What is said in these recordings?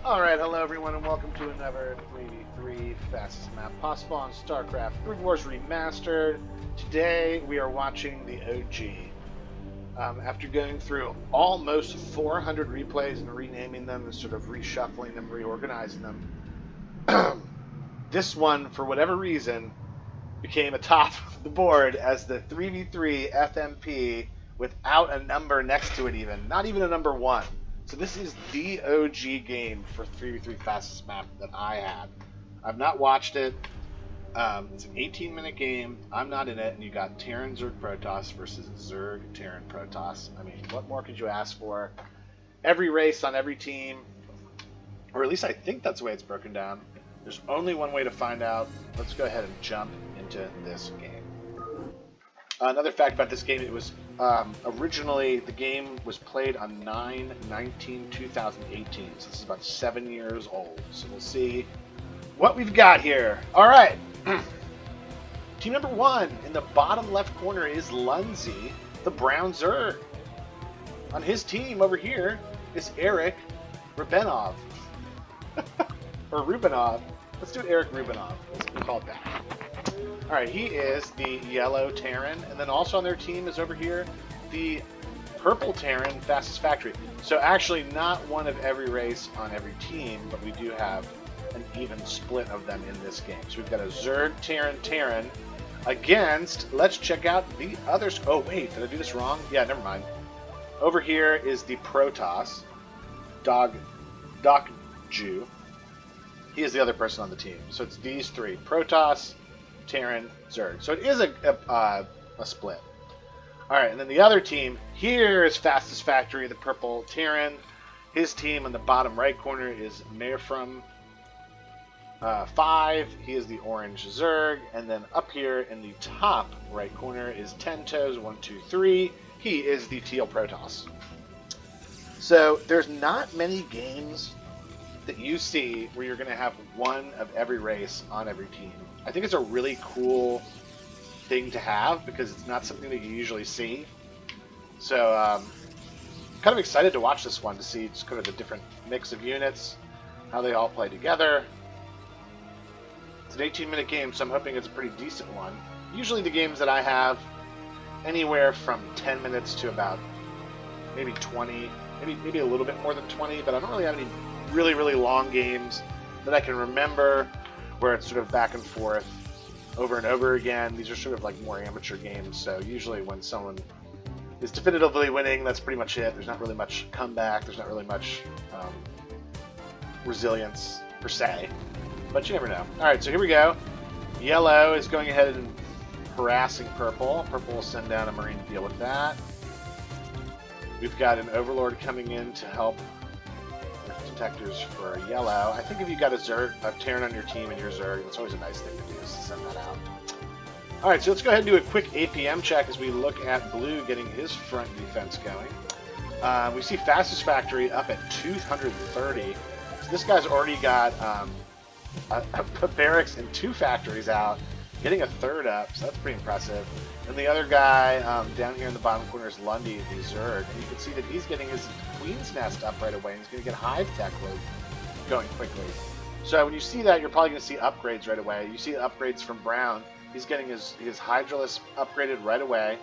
Alright, hello everyone, and welcome to another 3v3 fastest map possible on StarCraft Brood Wars Remastered. Today we are watching the OG. After going through almost 400 replays and renaming them and sort of reshuffling them, reorganizing them, this one, for whatever reason, became atop the board as the 3v3 FMP without a number next to it even, not even a number 1. So this is the OG game for 3v3 fastest map that I had. I've not watched it. It's an 18-minute game. I'm not in it, and you got Terran Zerg Protoss versus Zerg Terran Protoss. I mean, what more could you ask for? Every race on every team, or at least I think that's the way it's broken down. There's only one way to find out. Let's go ahead and jump into this game. Another fact about this game, it was originally, the game was played on 9/19/2018, so this is about 7 years old. So we'll see what we've got here. All right. Team number 1, in the bottom left corner is Lunzi, the Brown Zerg. On his team over here is Eric Rubenov. Or Rubinov. Let's do Eric Rubinov. We'll call it that. Alright, he is the yellow Terran, and then also on their team is over here the purple Terran fastest factory. So actually not one of every race on every team, but we do have an even split of them in this game. So we've got a Zerg Terran against, let's check out the others. Oh wait, did I do this wrong? Yeah, never mind. Over here is the Protoss, Dokju. He is the other person on the team. So it's these three, Protoss, Terran, Zerg. So it is a split. Alright, and then the other team, here is Fastest Factory, the purple Terran. His team in the bottom right corner is Mayfrom 5. He is the orange Zerg. And then up here in the top right corner is Ten Toes 1, 2, 3. He is the teal Protoss. So there's not many games that you see where you're going to have one of every race on every team. I think it's a really cool thing to have because it's not something that you usually see. So I'm kind of excited to watch this one to see just kind of the different mix of units, how they all play together. It's an 18-minute game, so I'm hoping it's a pretty decent one. Usually the games that I have, anywhere from 10 minutes to about maybe 20, maybe a little bit more than 20, but I don't really have any really long games that I can remember where it's sort of back and forth over and over again. These are sort of like more amateur games, so usually when someone is definitively winning, that's pretty much it. There's not really much comeback, there's not really much resilience per se, but you never know. Alright, so here we go. Yellow is going ahead and harassing purple. Purple will send down a Marine to deal with that. We've got an Overlord coming in to help detectors for yellow. I think if you got a Terran on your team and your Zerg, that's always a nice thing to do, is to send that out. Alright, so let's go ahead and do a quick APM check as we look at Blue getting his front defense going. We see Fastest Factory up at 230. So this guy's already got a barracks and 2 factories out, getting a third up, so that's pretty impressive. And the other guy down here in the bottom corner is Lundy, the Zerg, and you can see that he's getting his Queen's Nest up right away, and he's going to get Hive Tech going quickly. So when you see that, you're probably going to see upgrades right away. You see upgrades from Brown. He's getting his Hydralisk upgraded right away.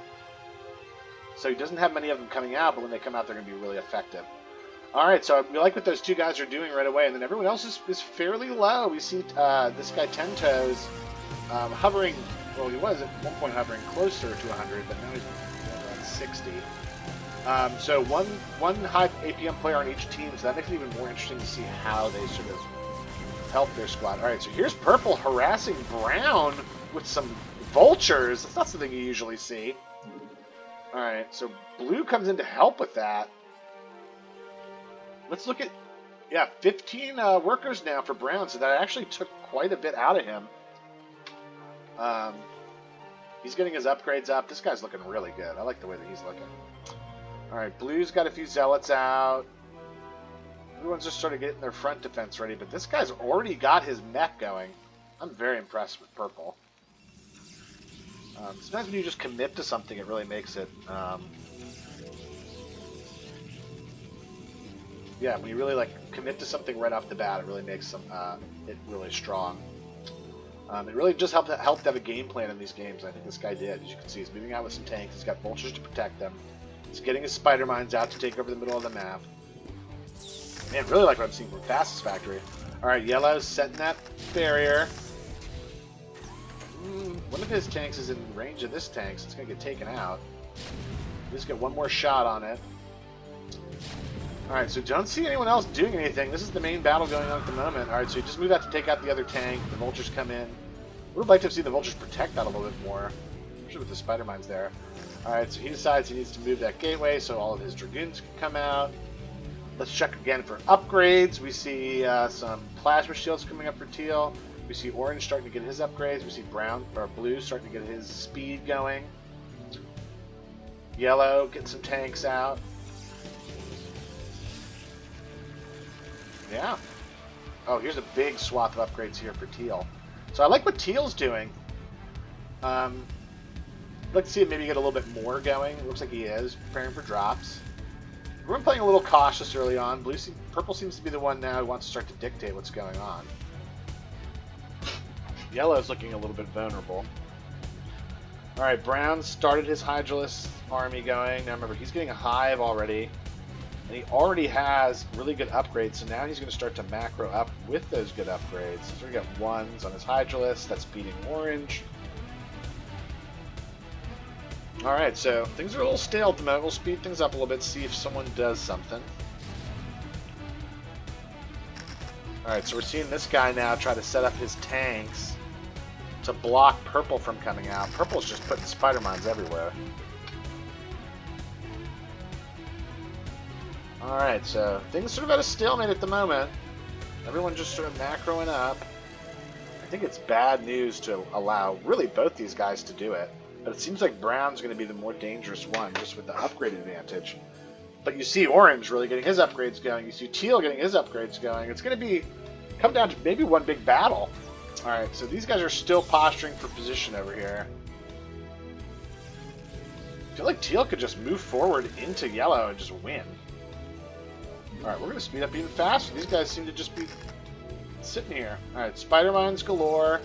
So he doesn't have many of them coming out, but when they come out, they're going to be really effective. Alright, so we like what those two guys are doing right away, and then everyone else is fairly low. We see this guy Ten Toes hovering. Well, he was at one point hovering closer to 100, but now he's around 60. So one high APM player on each team, so that makes it even more interesting to see how they sort of help their squad. All right, so here's Purple harassing Brown with some vultures. That's not something you usually see. All right, so Blue comes in to help with that. Let's look at, 15 workers now for Brown, so that actually took quite a bit out of him. He's getting his upgrades up. This guy's looking really good. I like the way that he's looking. Alright, Blue's got a few Zealots out. Everyone's just sort of getting their front defense ready, but this guy's already got his mech going. I'm very impressed with Purple. Sometimes when you just commit to something, it really makes it Yeah, when you really like commit to something right off the bat, it really makes it really strong. It really just helped to have a game plan in these games. I think this guy did. As you can see, he's moving out with some tanks. He's got vultures to protect them. He's getting his spider mines out to take over the middle of the map. Man, really like what I'm seeing from Fastest Factory. All right, Yellow's setting that barrier. One of his tanks is in range of this tank, so it's going to get taken out. Just get one more shot on it. Alright, so don't see anyone else doing anything. This is the main battle going on at the moment. Alright, so you just move out to take out the other tank. The vultures come in. Would have liked to have seen the vultures protect that a little bit more, especially with the spider mines there. Alright, so he decides he needs to move that gateway so all of his dragoons can come out. Let's check again for upgrades. We see some plasma shields coming up for Teal. We see Orange starting to get his upgrades. We see Blue starting to get his speed going. Yellow getting some tanks out. Yeah. Oh, here's a big swath of upgrades here for Teal. So I like what Teal's doing. I'd like to see him maybe get a little bit more going. It looks like he is preparing for drops. We're playing a little cautious early on. Purple seems to be the one now who wants to start to dictate what's going on. Yellow's looking a little bit vulnerable. Alright, Brown started his Hydralisk army going. Now remember, he's getting a hive already. And he already has really good upgrades, so now he's going to start to macro up with those good upgrades. So we got ones on his Hydralisk. That's beating Orange. Alright, so things are a little stale at the moment. We'll speed things up a little bit, see if someone does something. Alright, so we're seeing this guy now try to set up his tanks to block Purple from coming out. Purple's just putting spider mines everywhere. Alright, so things sort of at a stalemate at the moment. Everyone just sort of macroing up. I think it's bad news to allow really both these guys to do it. But it seems like Brown's going to be the more dangerous one, just with the upgrade advantage. But you see Orange really getting his upgrades going. You see Teal getting his upgrades going. It's going to come down to maybe one big battle. Alright, so these guys are still posturing for position over here. I feel like Teal could just move forward into Yellow and just win. Alright, we're going to speed up even faster. These guys seem to just be sitting here. Alright, spider mines galore.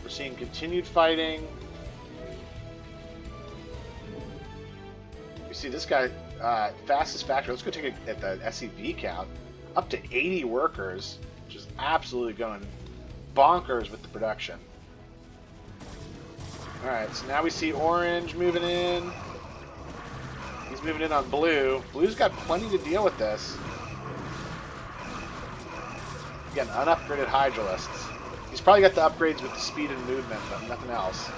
We're seeing continued fighting. You see this guy, Fastest Factory. Let's go take a at the SEV count. Up to 80 workers, which is absolutely going bonkers with the production. Alright, so now we see Orange moving in. He's moving in on Blue. Blue's got plenty to deal with this. Again, unupgraded Hydralisks. He's probably got the upgrades with the speed and movement, but nothing else.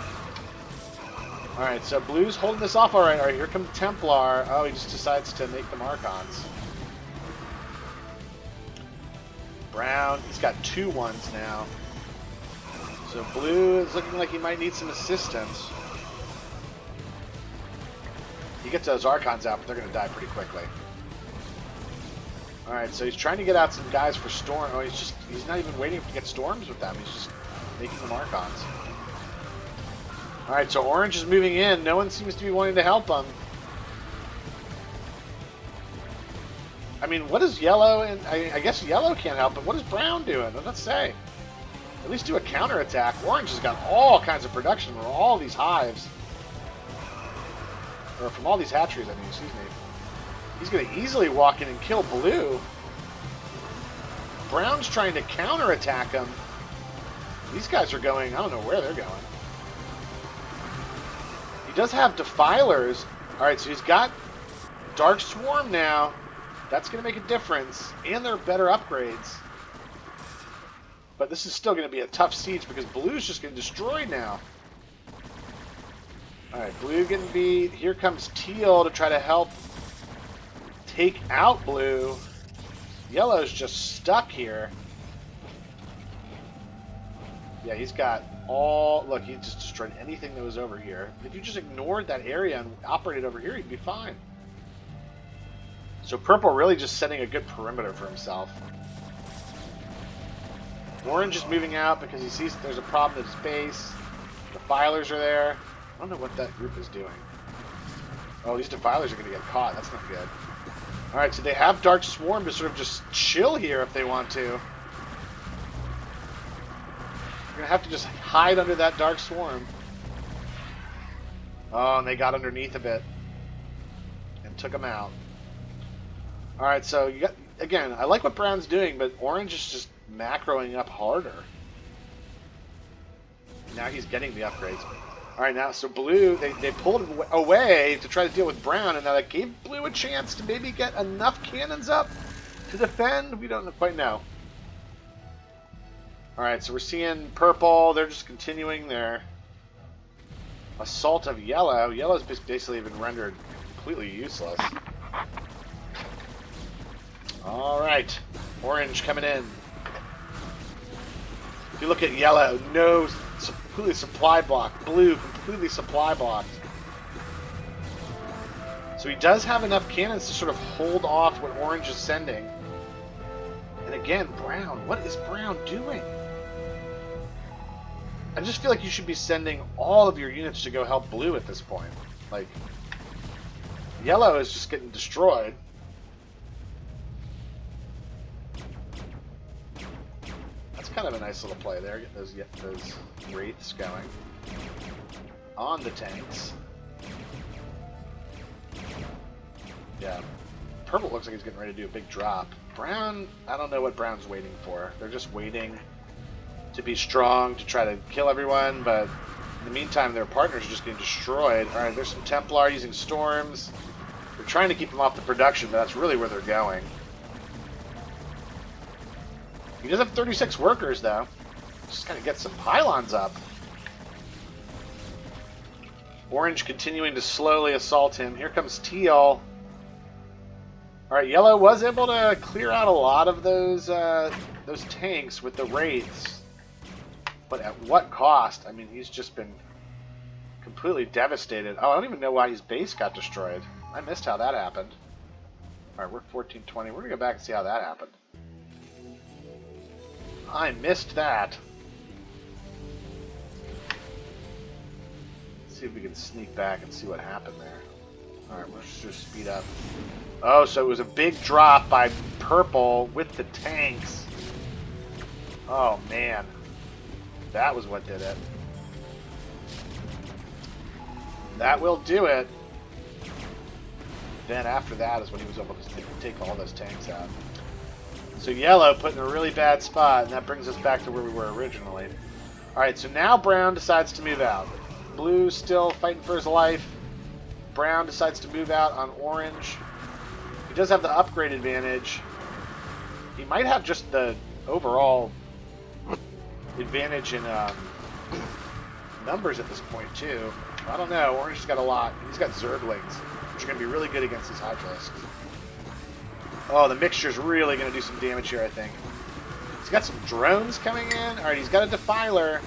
Alright, so Blue's holding this off alright. Alright, here comes Templar. Oh, he just decides to make them Archons. Brown, he's got 2 ones now. So Blue is looking like he might need some assistance. He gets those Archons out, but they're going to die pretty quickly. Alright, so he's trying to get out some guys for Storm. Oh, he's not even waiting to get Storms with them. He's just making them Archons. Alright, so Orange is moving in. No one seems to be wanting to help him. I mean, what is Yellow? And I guess Yellow can't help, but what is Brown doing? Let's say. At least do a counterattack. Orange has got all kinds of production from all these hives. Or from all these hatcheries, I mean, excuse me. He's going to easily walk in and kill Blue. Brown's trying to counterattack him. These guys are going, I don't know where they're going. He does have Defilers. Alright, so he's got Dark Swarm now. That's going to make a difference. And they're better upgrades. But this is still going to be a tough siege because Blue's just getting destroyed now. Alright, Blue getting beat. Here comes Teal to try to help take out Blue. Yellow's just stuck here. Yeah, he's got all... Look, he just destroyed anything that was over here. If you just ignored that area and operated over here, he'd be fine. So Purple really just setting a good perimeter for himself. Orange is moving out because he sees that there's a problem at his base. Defilers are there. I don't know what that group is doing. Oh, these Defilers are going to get caught. That's not good. Alright, so they have Dark Swarm to sort of just chill here if they want to. You're going to have to just hide under that Dark Swarm. Oh, and they got underneath a bit. And took him out. Alright, so you got... Again, I like what Brown's doing, but Orange is just macroing up harder. Now he's getting the upgrades. Alright, now, so Blue, they pulled away to try to deal with Brown, and now that gave Blue a chance to maybe get enough cannons up to defend? We don't quite know. Alright, so we're seeing Purple. They're just continuing their assault of Yellow. Yellow's basically been rendered completely useless. Alright, Orange coming in. If you look at Yellow, no... completely supply blocked. Blue, completely supply blocked. So he does have enough cannons to sort of hold off what Orange is sending. And again, Brown. What is Brown doing? I just feel like you should be sending all of your units to go help Blue at this point. Like, Yellow is just getting destroyed. Kind of a nice little play there. Get those wraiths going on the tanks. Yeah, Purple looks like he's getting ready to do a big drop. Brown, I don't know what Brown's waiting for. They're just waiting to be strong to try to kill everyone, but in the meantime, their partners are just getting destroyed. All right, there's some Templar using storms. They're trying to keep them off the production, but that's really where they're going. He does have 36 workers, though. Just gotta get some pylons up. Orange continuing to slowly assault him. Here comes Teal. Alright, Yellow was able to clear out a lot of those tanks with the wraiths. But at what cost? I mean, he's just been completely devastated. Oh, I don't even know why his base got destroyed. I missed how that happened. Alright, we're 1420. We're gonna go back and see how that happened. I missed that. Let's see if we can sneak back and see what happened there. Alright, let's just speed up. Oh, so it was a big drop by Purple with the tanks. Oh, man. That was what did it. That will do it. Then after that is when he was able to take all those tanks out. So Yellow put in a really bad spot, and that brings us back to where we were originally. Alright, so now Brown decides to move out. Blue's still fighting for his life. Brown decides to move out on Orange. He does have the upgrade advantage. He might have just the overall advantage in numbers at this point, too. I don't know. Orange has got a lot. He's got Zerglings, which are going to be really good against these Hydralisks. Oh, the mixture's really going to do some damage here, I think. He's got some drones coming in. Alright, he's got a Defiler.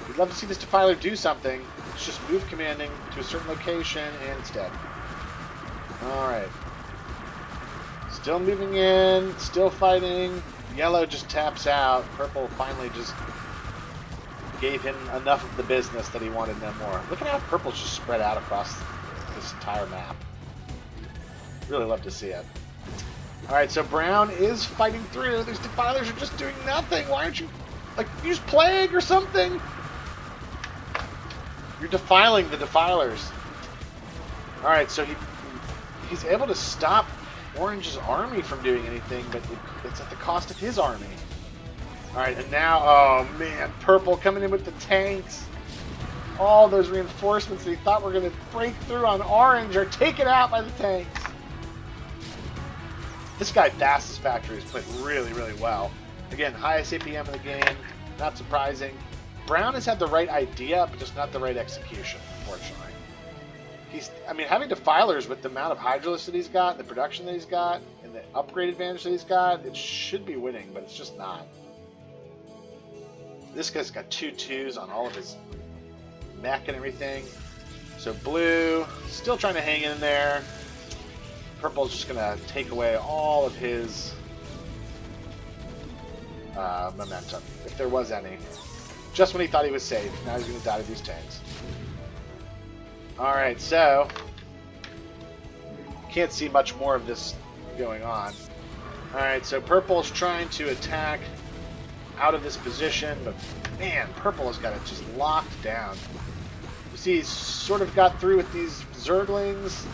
We'd love to see this Defiler do something. It's just move commanding to a certain location, and it's dead. Alright. Still moving in, still fighting. Yellow just taps out. Purple finally just gave him enough of the business that he wanted no more. Look at how Purple's just spread out across this entire map. Really love to see it. Alright, so Brown is fighting through. These Defilers are just doing nothing. Why aren't you, like, use Plague or something? You're defiling the Defilers. Alright, so he's able to stop Orange's army from doing anything, but it's at the cost of his army. Alright, and now, oh man, Purple coming in with the tanks. All those reinforcements that he thought were going to break through on Orange are taken out by the tanks. This guy, Fastest Factory, is played really, really well. Again, highest APM in the game, not surprising. Brown has had the right idea, but just not the right execution, unfortunately. I mean, having Defilers with the amount of Hydralisks that he's got, the production that he's got, and the upgrade advantage that he's got, it should be winning, but it's just not. This guy's got 2/2s on all of his mech and everything. So Blue, still trying to hang in there. Purple's just going to take away all of his momentum, if there was any. Just when he thought he was safe, now he's going to die to these tanks. Alright, so can't see much more of this going on. Alright, so purple's trying to attack out of this position, but man, purple has got it just locked down. You see, he's sort of got through with these Zerglings,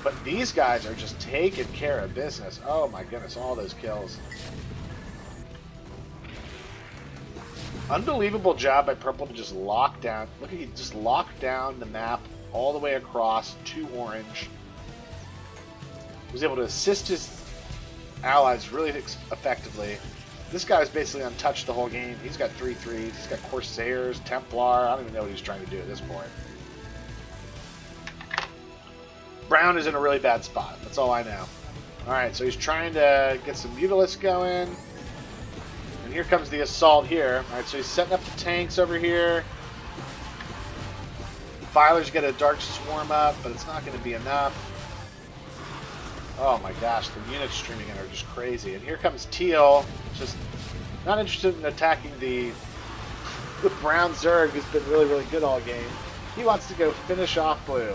but these guys are just taking care of business. Oh my goodness, all those kills. Unbelievable job by purple to just lock down. Look at he just locked down the map all the way across to orange. Was able to assist his allies really effectively. This guy's basically untouched the whole game. He's got 3 threes. He's got Corsairs, Templar. I don't even know what he's trying to do at this point. Brown is in a really bad spot. That's all I know. Alright, so he's trying to get some Mutalisks going. And here comes the assault here. Alright, so he's setting up the tanks over here. Filer's got a Dark Swarm up, but it's not going to be enough. Oh my gosh, the units streaming in are just crazy. And here comes Teal, just not interested in attacking the brown Zerg, who's been really, really good all game. He wants to go finish off blue.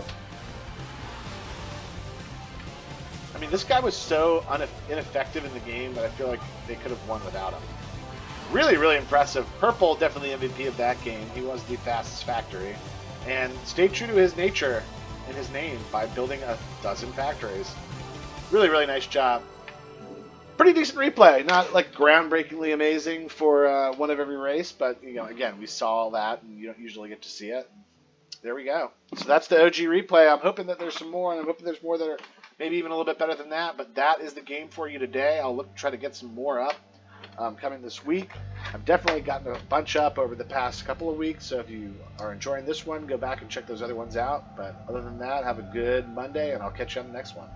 I mean, this guy was so ineffective in the game that I feel like they could have won without him. Really, really impressive. Purple, definitely MVP of that game. He was the fastest factory. And stayed true to his nature and his name by building a dozen factories. Really, really nice job. Pretty decent replay. Not like groundbreakingly amazing for one of every race, but you know, again, we saw all that, and you don't usually get to see it. There we go. So that's the OG replay. I'm hoping that there's some more, and I'm hoping there's more that are maybe even a little bit better than that. But that is the game for you today. I'll try to get some more up coming this week. I've definitely gotten a bunch up over the past couple of weeks, so if you are enjoying this one, go back and check those other ones out. But other than that, have a good Monday, and I'll catch you on the next one.